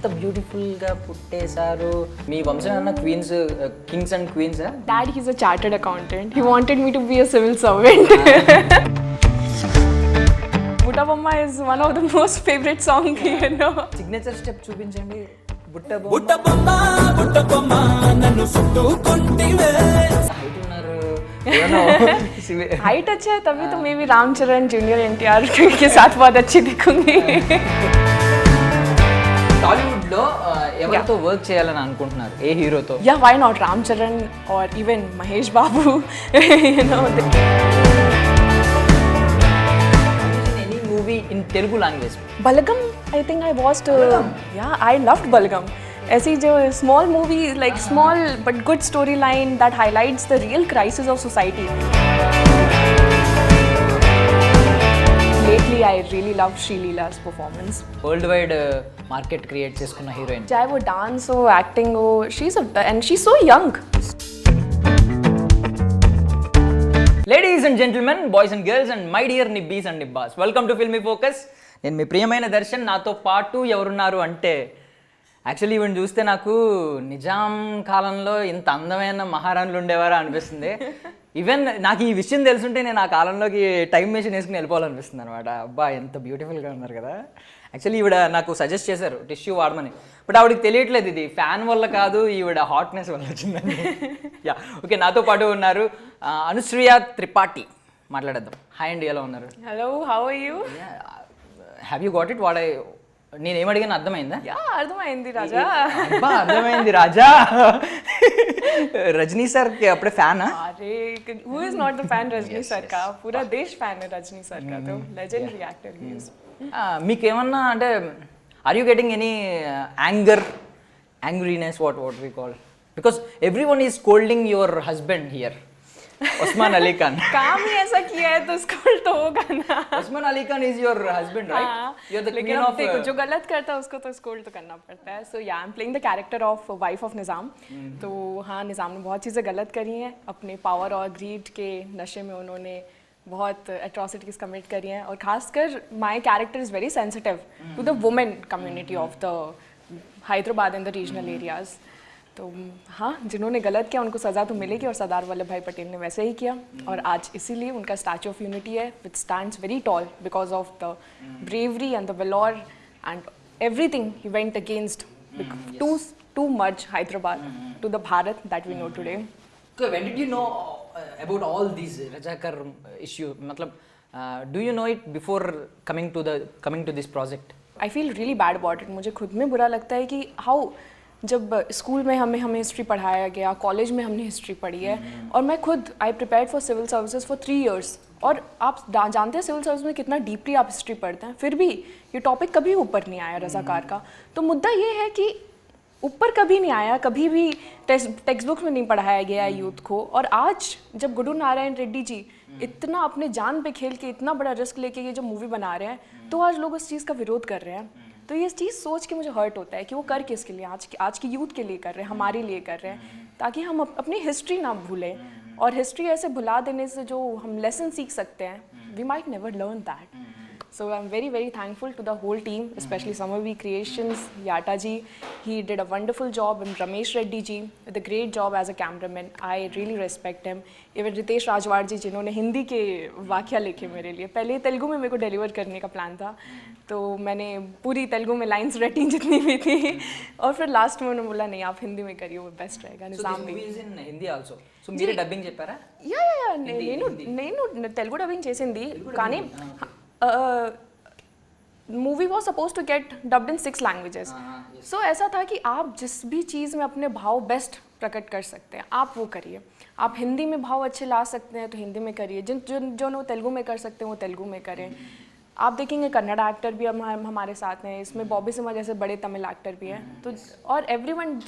ఎంత బ్యూటిఫుల్గా పుట్టేశారు. మీ వంశం అన్న queens, kings and queens. Dad, he's a chartered accountant. He wanted me to be a civil servant. Butta Bomma is one of the most favorite songs, you know. Signature step చూపించండి. బుట్ట బొమ్మ నన్ను చుట్టుకుంటివే. Height ఉన్నారు. Height अच्छा है तभी तो मैं भी रामचरण जूनियर NTR के साथ बहुत अच्छी दिखूंगी. టాలీవుడ్ లో ఎవరితో వర్క్ చేయాలని అనుకుంటున్నారు? ఏ హీరోతో? Yeah, why not Ramcharan or even Mahesh Babu? You know. Any movie in Telugu language? Balagam, I think I watched. Yeah, I loved Balagam. ऐसी जो small movie, like small but good storyline that highlights the real crisis of society. Lately, I really love Sri Leela's performance. World wide market create చేసుకున్న heroine. चाहे वो dance हो, acting हो, she's so young. Ladies and gentlemen, boys and girls and my dear నిబ్బీస్ and నిబ్బాస్, welcome to filmy focus. నేను మీ ప్రియమైన దర్శన్. నాతో పాటు ఎవరున్నారు అంటే, యాక్చువల్లీ ఈవెన్ చూస్తే నాకు నిజాం కాలంలో ఇంత అందమైన మహారాణులు ఉండేవారా అనిపిస్తుంది. ఈవెన్ నాకు ఈ విషయం తెలుసుంటే నేను ఆ కాలంలోకి టైం మెషిన్ వేసుకుని వెళ్ళిపోవాలనిపిస్తుంది అనమాట. అబ్బా ఎంత బ్యూటిఫుల్గా ఉన్నారు కదా. యాక్చువల్లీ ఈవిడ నాకు సజెస్ట్ చేశారు టిష్యూ వాడమని, బట్ ఆవిడకి తెలియట్లేదు ఇది ఫ్యాన్ వల్ల కాదు, ఈవిడ హాట్నెస్ వల్ల వచ్చిందని. యా ఓకే, నాతో పాటు ఉన్నారు అనుశ్రియ త్రిపాఠి. మాట్లాడేద్దాం. హాయ్ అండి, ఎలా ఉన్నారు? Hello, how are you? Have you got it what నేను ఏమడిగాను అర్థమైందా? అర్థమైంది రాజా. అర్థమైంది రాజా. రజనీ సార్ కి అప్పుడే ఫ్యానా? अरे who is not the fan Rajni sir का? पूरा देश fan है रजनी सर का. तो legendary actor he is. మీకేమన్నా అంటే are you getting any angriness what we call, because every one is scolding your husband here, Usman Ali Khan. काम ही ऐसा किया है तो स्कूल तो होगा ना. Usman Ali Khan is your husband, right? You are the लेकिन queen अब of देखो जो गलत करता है उसको तो स्कूल तो करना पड़ता है. So yeah I am playing the character of wife of Nizam. तो हाँ, निज़ाम ने बहुत चीज़ें गलत करी हैं. अपने पावर और ग्रीड के नशे में उन्होंने बहुत एट्रॉसिटीज़ कमिट करी हैं. और खासकर my character is very sensitive to the women community of the Hyderabad and the regional areas. तो हाँ, जिन्होंने गलत किया उनको सज़ा तो मिलेगी, और सरदार वल्लभ भाई पटेल ने वैसे ही किया. और आज इसीलिए उनका स्टैचू ऑफ यूनिटी है which stands very tall because of the bravery and the valour and everything he went against to merge Hyderabad to the Bharat that we know today. Okay, when did you know about all these Rajakar issue? मतलब do you know it before coming to this project? I feel really bad about it. मुझे खुद में बुरा लगता है कि how, जब school में हमें हिस्ट्री पढ़ाया गया, कॉलेज में हमने हिस्ट्री पढ़ी है, और मैं खुद I prepared for civil services for 3 years. और आप जानते हैं सिविल सर्विस में कितना डीपली आप हिस्ट्री पढ़ते हैं, फिर भी ये टॉपिक कभी ऊपर नहीं आया रज़ाकार का. तो मुद्दा ये है कि ऊपर कभी नहीं आया, कभी भी टेक्स्ट बुक में नहीं पढ़ाया गया यूथ को. और आज जब गुडू नारायण रेड्डी जी इतना अपने जान पे खेल के इतना बड़ा रिस्क लेके ये जो मूवी बना रहे हैं, तो आज लोग इस चीज़ का विरोध कर रहे हैं. तो ये चीज़ सोच के मुझे हर्ट होता है कि वो कर किसके लिए, आज की यूथ के लिए कर रहे हैं, हमारे लिए कर रहे हैं, ताकि हम अपनी हिस्ट्री ना भूलें. और हिस्ट्री ऐसे भुला देने से जो हम लेसन सीख सकते हैं, we might never learn that. So I'm very, very thankful to the whole team, especially Summer Creations, Yata ji. He did a wonderful job, and Ramesh Reddy ji did a great job as a cameraman. I really respect him. Even Ritesh Rajwar ji, जिन्होंने हिंदी के वाक्या लिखे मेरे लिए. पहले तेलुगु में मेरे को डिलीवर करने का प्लान था, तो मैंने पूरी तेलुगु में लाइन्स रटी जितनी भी थी, और फिर लास्ट में उन्होंने बोला नहीं आप हिंदी में करिए, वो बेस्ट रहेगा. निज़ाम भी. So this movie is in Hindi also. So మీరే డబ్బింగ్ చెప్పారా? Yeah. నేను తెలుగు డబ్బింగ్ చేసింది, కానీ movie was suppose to get dubbed in 6 languages. So ऐसा था कि आप जिस भी चीज़ में अपने भाव बेस्ट प्रकट कर सकते हैं आप वो करिए. आप हिंदी में भाव अच्छे ला सकते हैं तो हिंदी में करिए, जो तेलुगु में कर सकते हैं वो तेलुगु में करें. आप देखेंगे कन्नड़ एक्टर भी हमारे साथ हैं इसमें, बॉबी सिम्हा जैसे बड़े तमिल एक्टर भी हैं. तो और एवरीवन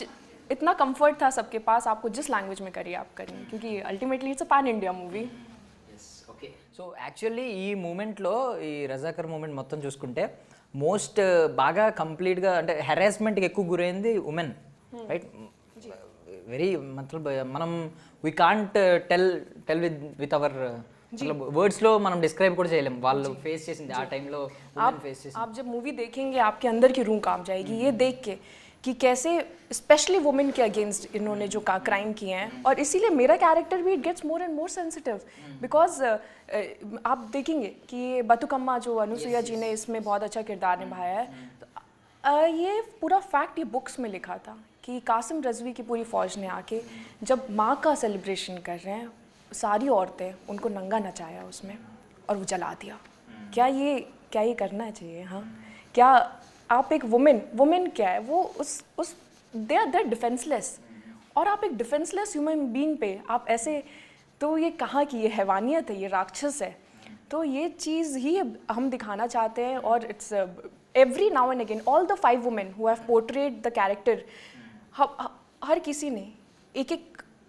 इतना कंफर्ट था सबके पास, आपको जिस लैंग्वेज में करिए आप करिए, क्योंकि ultimately it's a pan India movie. Okay, so actually ఈ మూమెంట్లో, ఈ రజాకర్ మూమెంట్ మొత్తం చూసుకుంటే మోస్ట్ బాగా కంప్లీట్గా అంటే హెరాస్మెంట్కి ఎక్కువ గురైంది ఉమెన్, రైట్? వెరీ మతలబ్ మనం we can't tell with our words లో మనం డిస్క్రైబ్ కూడా చేయలేం వాళ్ళు ఫేస్ చేసింది ఆ టైంలో ఫేస్ చేసింది आप जब मूवी देखेंगे आपके अंदर की रूह कांप जाएगी ये देख के कि कैसे स्पेशली वुमेन के अगेंस्ट इन्होंने जो क्राइम किए हैं और इसीलिए मेरा कैरेक्टर भी it gets more and more sensitive because आप देखेंगे कि ये बतुकम्मा जो अनुसुईया जी ने इसमें बहुत अच्छा किरदार निभाया है तो, ये पूरा फैक्ट ये बुक्स में लिखा था कि कासिम रजवी की पूरी फौज ने आके जब माँ का सेलिब्रेशन कर रहे हैं सारी औरतें उनको नंगा नचाया उसमें और वो जला दिया। क्या ये करना चाहिए? हाँ, क्या आप एक वुमेन क्या है वो उस दे आर डिफेंसलेस और आप एक डिफेंसलेस ह्यूमन बीइंग पे आप ऐसे तो ये कहाँ की ये हैवानियत है, ये राक्षस है। तो ये चीज़ ही हम दिखाना चाहते हैं और it's every now and again all the 5 women who have portrayed the character हर किसी ने एक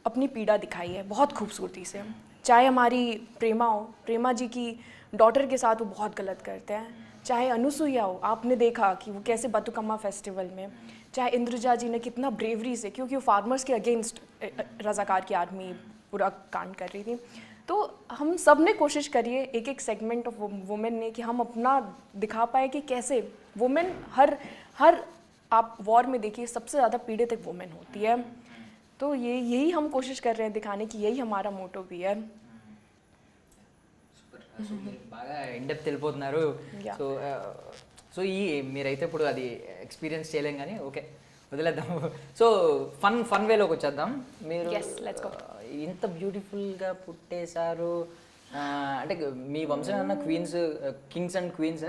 अपनी पीड़ा दिखाई है बहुत खूबसूरती से। चाहे हमारी प्रेमा जी की डॉटर के साथ वो बहुत गलत करते हैं, चाहे अनुसुईया हो आपने देखा कि वो कैसे बतुकम्मा फेस्टिवल में, चाहे इंद्रजा जी ने कितना ब्रेवरी से क्योंकि वो फार्मर्स के अगेंस्ट रज़ाकार की आर्मी पूरा कांड कर रही थी। तो हम सब ने कोशिश करिए एक एक सेगमेंट ऑफ वुमेन ने कि हम अपना दिखा पाए कि कैसे वुमेन हर आप वॉर में देखिए सबसे ज़्यादा पीड़ित एक वुमेन होती है। तो यही हम कोशिश कर रहे हैं दिखाने की, यही हमारा मोटो भी है। బాగా ఇండెప్త్ వెళ్ళిపోతున్నారు Yeah. సో ఈ మీరైతే ఇప్పుడు అది ఎక్స్పీరియన్స్ చేయలేం కానీ ఓకే వదిలేద్దాం. సో ఫన్ వేలోకి వచ్చేద్దాం. మీరు Yes, let's go. ఇంత బ్యూటిఫుల్గా పుట్టేశారు అంటే మీ వంశం ఏమన్నా కింగ్స్ అండ్ క్వీన్స్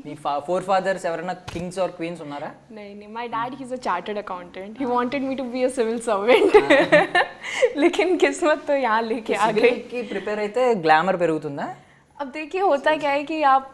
మీ ఫోర్ ఫాదర్స్ ఎవరైనా కింగ్స్ ఆర్ క్వీన్స్ ఉన్నారా? नहीं my dad he is a chartered accountant he wanted me to be a civil servant लेकिन किस्मत तो यहाँ लेके आ गई। కి ప్రిపేర్ అయితే గ్లామర్ పెరుగుతుందా? अब देखिए होता क्या है कि आप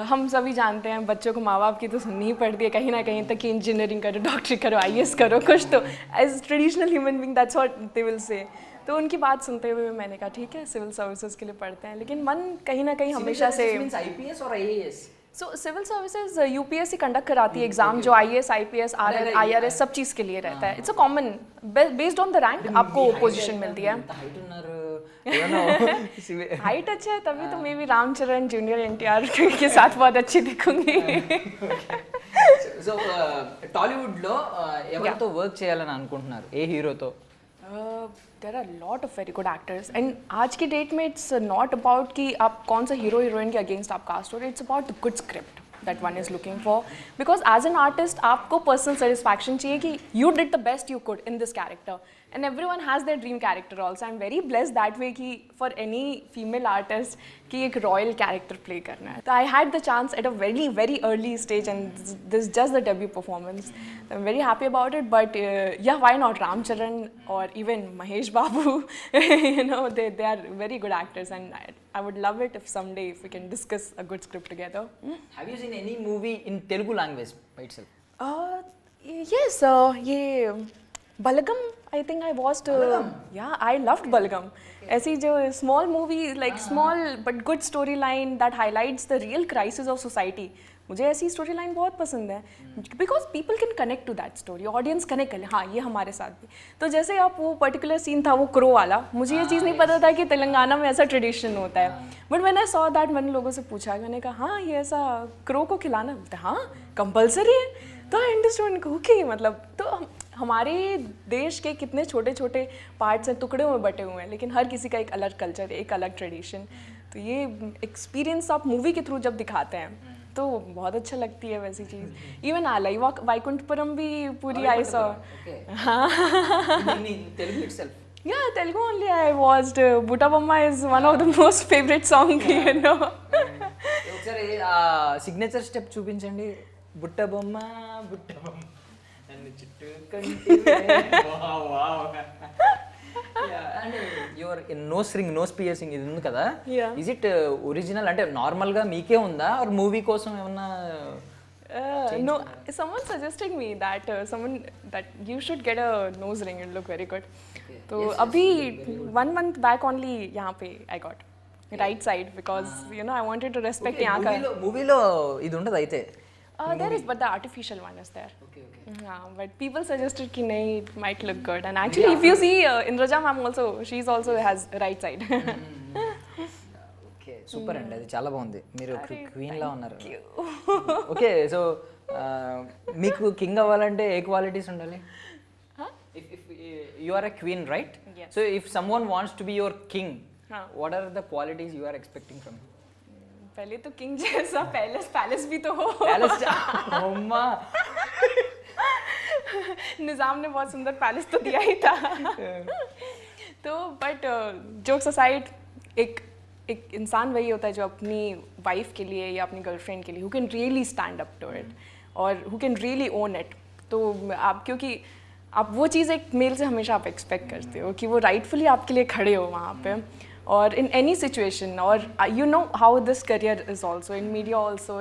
हम सभी जानते हैं बच्चों को माँ बाप की तो सुननी ही पड़ती है कहीं ना कहीं तक कि इंजीनियरिंग करो, डॉक्टरी करो, IAS करो, कुछ तो as traditional human being that's what they will say. तो उनकी बात सुनते हुए मैंने कहा ठीक है सिविल सर्विसेज के लिए पढ़ते हैं, लेकिन मन कहीं ना कहीं हमेशा से IPS और IAS so civil services UPSC conduct कराती है एग्जाम जो IAS IPS IRS सब चीज़ के लिए रहता है। It's a common based on the rank आपको पोजीशन मिलती है। हाइट अच्छा है तभी तो may be Ram Charan junior NTR के साथ बहुत अच्छी दिखूंगी। సో టాలీవుడ్లో ఎవరితో వర్క్ చేయాలని అనుకుంటున్నారు? ఏ హీరోతో? There are lot of very good actors and आज की डेट में इट्स नॉट अबाउट कि आप कौन सा हीरो हीरोइन के अगेंस्ट आप कास्ट हो रहे, it's about the good script that one is looking for because as an artist आपको पर्सनल सेटिस्फैक्शन चाहिए कि you did the best you could in this character and everyone has their dream character also. I am very blessed that way कि for any female artist कि एक royal character play करना है। तो I had the chance at a very very early stage and this just the debut performance. I am very happy about it but या why not Ramcharan और even Mahesh Babu you know they are very good actors and I would love it if someday if we can discuss a good script together. Have you seen any movie in Telugu language by itself? Yes ये Balagam I think I watched yeah I loved Balagam. ऐसी जो small movie like small but good storyline that highlights the real crisis of society, मुझे ऐसी story line बहुत पसंद है because people can connect to that story, audience connect कर ले हाँ ये हमारे साथ भी। तो जैसे आप वो पर्टिकुलर सीन था वो क्रो वाला, मुझे ये चीज़ नहीं पता था कि तेलंगाना में ऐसा ट्रेडिशन होता है बट मैंने सॉ दैट मैंने लोगों से पूछा, मैंने कहा हाँ ये ऐसा क्रो को खिलाना बोलते हाँ कंपल्सरी है। तो आई अंडरस्टूड ओके मतलब तो हमारे देश के कितने छोटे छोटे पार्ट्स हैं, टुकड़ों में बटे हुए हैं, लेकिन हर किसी का एक अलग कल्चर एक अलग ट्रेडिशन। तो ये एक्सपीरियंस आप मूवी के थ्रू जब दिखाते हैं तो बहुत अच्छा लगती है वैसी चीज़। इवन आलाई वाइकुंठपुरम भी पूरी आई सॉ हाँ Telugu itself. Yeah, Telugu only I watched. Butta Bomma is one of the most favorite song, you know. ఒకసారి సిగ్నేచర్ స్టెప్ చూపించండి. బుట్ట బొమ్మ నన్ను చుట్టుకుంటే అండ్ యువర్ నోస్ పియర్సింగ్ ఇది ఉంది కదా, ఇజ్ ఇట్ ఒరిజినల్ అంటే నార్మల్ గా మీకే ఉందా ఆర్ మూవీ కోసం ఏమన్నా? No, someone suggested me that that you should get a nose ring, it look very good. So abhi 1 month back only यहाँ पे I got right side because you know I wanted to respect यहाँ का మూవీలో ఇది ఉండదు అయితే. There is but the artificial one is there. Okay. Yeah, but people suggested कि नहीं it might look good and actually if you see Indraja ma'am also she's also has right side. Super అండి, అది చాలా బాగుంది. మీరు queen లా ఉన్నారు. Okay, so మీకు king అవ్వాలంటే ఏ క్వాలిటీస్ ఉండాలి? You are a queen, right? So if someone wants to be your king, what are the qualities you are expecting from him? पहले तो किंग जैसा पैलेस भी तो हो. Palace अम्मा निज़ाम ने बहुत सुंदर पैलेस तो दिया ही था. तो बट जोक्स असाइड, एक इंसान वही होता है जो अपनी वाइफ के लिए या अपनी गर्लफ्रेंड के लिए who can really stand up to it और who can really own it. तो आप, क्योंकि आप वो चीज़ एक मेल से हमेशा आप एक्सपेक्ट करते हो कि वो राइटफुली आपके लिए खड़े हो वहाँ पे, और इन एनी सिचुएशन. और you know how this career is also in media also,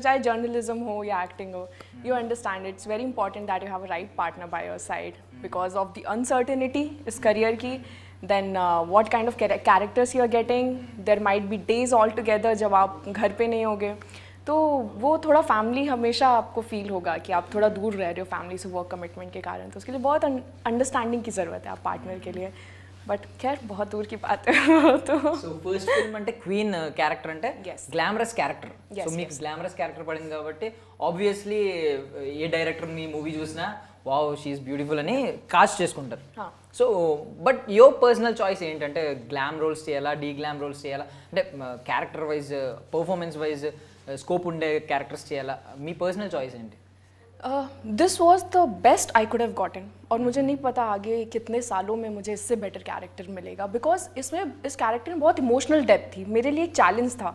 चाहे जर्नलिज्म हो या एक्टिंग हो, you understand it's very important that you have a right partner by your side because of the uncertainty इस career की. then what kind of characters you are getting, there might be days all together जब आप घर पे नहीं होगे, तो वो थोड़ा फैमिली हमेशा आपको फील होगा कि आप थोड़ा दूर रह रहे हो फैमिली से वर्क कमिटमेंट के कारण. तो उसके लिए बहुत अंडरस्टैंडिंग की ज़रूरत है आप पार्टनर के लिए. बट खैर बहुत दूर की बात है. तो సో ఫస్ట్ ఫిల్మ్ అంటే క్వీన్ క్యారెక్టర్ అంటే Yes. Glamorous character. Yes, so మీకు గ్లామరస్ క్యారెక్టర్ పడింది కాబట్టి ఆబ్వియస్లీ ఏ డైరెక్టర్ మీ మూవీ చూసినా వావ్ షీఈస్ బ్యూటిఫుల్ అని కాస్ట్ చేసుకుంటారు. So but your personal choice ఏంటంటే గ్లామ్ రోల్స్ చేయాలా, డీ గ్లామ్ రోల్స్ చేయాలా, అంటే character wise performance wise scope ఉండే క్యారెక్టర్స్ చేయాలా, మీ పర్సనల్ చాయిస్ ఏంటి? This was the best I could have gotten, और मुझे नहीं पता आगे कितने सालों में मुझे इससे बेटर कैरेक्टर मिलेगा, बिकॉज इसमें इस कैरेक्टर में बहुत इमोशनल डेप्थ थी. मेरे लिए एक चैलेंज था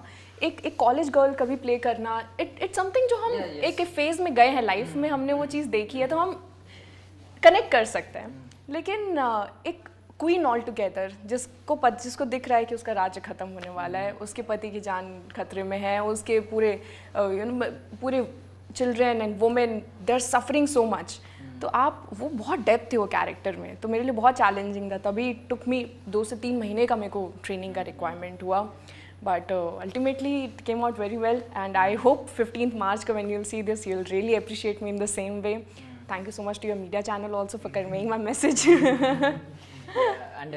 एक कॉलेज गर्ल कभी प्ले करना. इट्स समथिंग जो हम एक फेज़ में गए हैं लाइफ में, हमने वो चीज़ देखी है तो हम कनेक्ट कर सकते हैं. लेकिन एक क्वीन ऑल टुगेदर जिसको दिख रहा है कि उसका राज्य ख़त्म होने वाला है, उसके पति की जान खतरे में है, उसके पूरे children and women they are suffering so much. तो आप वो बहुत डेप्थ थी वो कैरेक्टर में, तो मेरे लिए बहुत चैलेंजिंग था. तभी टुक मी 2 से 3 महीने का मेरे को ट्रेनिंग का रिक्वायरमेंट हुआ. But ultimately it came out very well and I hope 15th March का when you'll see this you'll really appreciate me in the same way. Thank you so much to your media channel also for conveying my message. And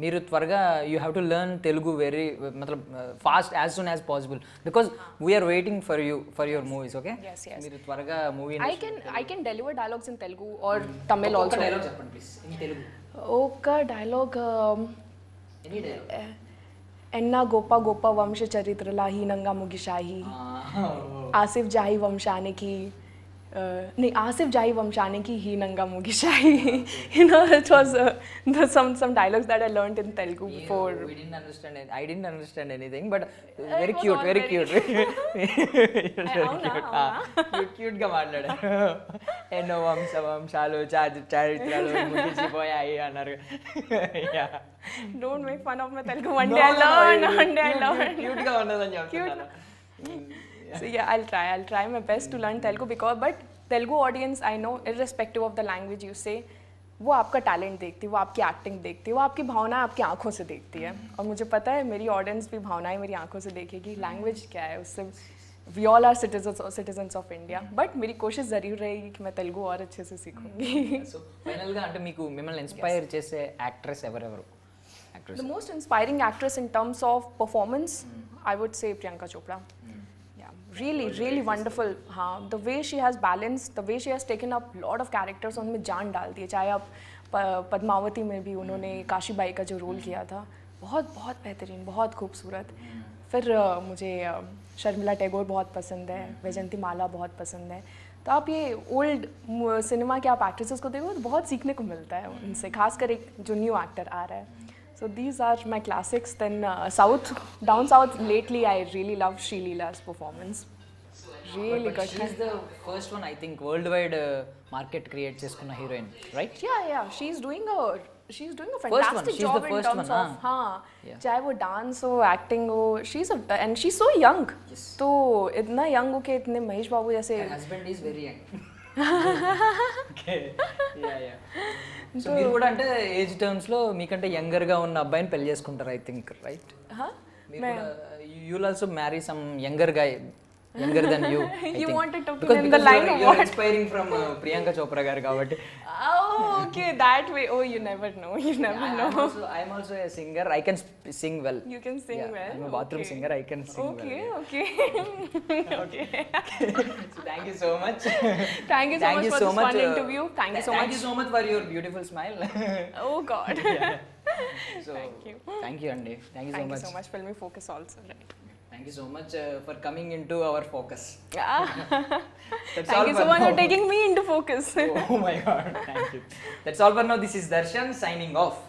మీరు త్వరగా you have to learn Telugu very మతలబ్ fast as soon as possible because we're waiting for you for your movies. Okay, మీరు త్వరగా movie I can deliver dialogues in Telugu or Tamil also. Dialogue చెప్పండి please in Telugu. ఓక dialogue any dialogue. ఎన్నా గోప గోప వంశ చరిత్రలా హీనంగా ముగిశాయి, ఆసిఫ్ జాహి వంశానికి नहीं आसिफ जाही वंशाने की ही नंगा मुगिशाही. You know, it was some dialogues that I learned in Telugu before. We didn't understand it. I didn't understand anything, but very cute, very cute. Cute గా మాట్లాడారు. ఎన్నో వంశాలు చారిత్రలు ముగిసిపోయాయి అన్నారు. Don't make fun of my Telugu. One day I learn. Cute గా ఉన్నదని చెప్తున్నాను. So yeah, I'll try my best to learn Telugu but Telugu audience I know irrespective of the language you say, वो आपका talent देखती है, वो आपकी acting देखती है, वो आपकी भावनाएं आपकी आंखों से देखती है. और मुझे पता है मेरी ऑडियंस भी भावनाएं मेरी आंखों से देखेगी. लैंग्वेज क्या है उससे, we all are citizens of India. But मेरी कोशिश ज़रूर रहेगी कि मैं तेलुगु और अच्छे से सीखूंगी. సో ఫైనల్గా అంటే మీకు మిమ్మల్ని ఇన్స్పైర్ చేసే యాక్ట్రెస్ ఎవరెవరు? The most inspiring actress in terms of performance, I would say Priyanka Chopra. Really wonderful. हाँ, the way she has balanced, the way she has taken up lot of characters, उनमें जान डाल दी है. चाहे आप पद्मावती में भी उन्होंने काशी बाई का जो रोल किया था, बहुत बेहतरीन, बहुत खूबसूरत. फिर मुझे शर्मिला टैगोर बहुत पसंद है, वैजयंती माला बहुत पसंद है. तो आप ये ओल्ड सिनेमा के आप एक्ट्रेसेस को देखो तो बहुत सीखने को मिलता है उनसे, खासकर एक जो न्यू एक्टर आ रहा है. So these are my classics. Then down south lately I really love Shree-Leela's performance. Really good. She's the first one I think worldwide market create చేసుకున్న heroine, right? Yeah. She's doing a fantastic She's job the in first terms one, of हाँ, Yeah. चाहे वो dance हो, acting हो, and she's so young. Yes. तो इतना young हो के इतने महेश बाबू जैसे. Her husband is very young. Okay. Yeah. So మీరు కూడా అంటే ఏజ్ టర్మ్స్ లో మీకంటే యంగర్ గా ఉన్న అబ్బాయిని పెళ్లి చేసుకుంటారు I think, right? You will also marry some younger guy younger than you. You wanted to because, pin in because the line you or are, you are what? inspiring from Priyanka Chopra garu kabatti. Oh, okay, that way. Oh, you never know. You never know. I'm also a singer. I can sing well. You can sing Yeah, well. I'm a bathroom okay. singer. I can sing Okay, well. okay. Okay. So thank you so much. Thank you so much for this fun interview. Thank you so Thank much. you so much for your beautiful smile. Oh God. So Thank you. Thank you, Andy. Thank you so Thank much. you so much. Filmy Focus also. Right. Thank you so much for coming into our focus. Ah. That's Thank all you for so much now. for taking me into focus. Oh my god, thank you. That's all for now. This is Darshan signing off.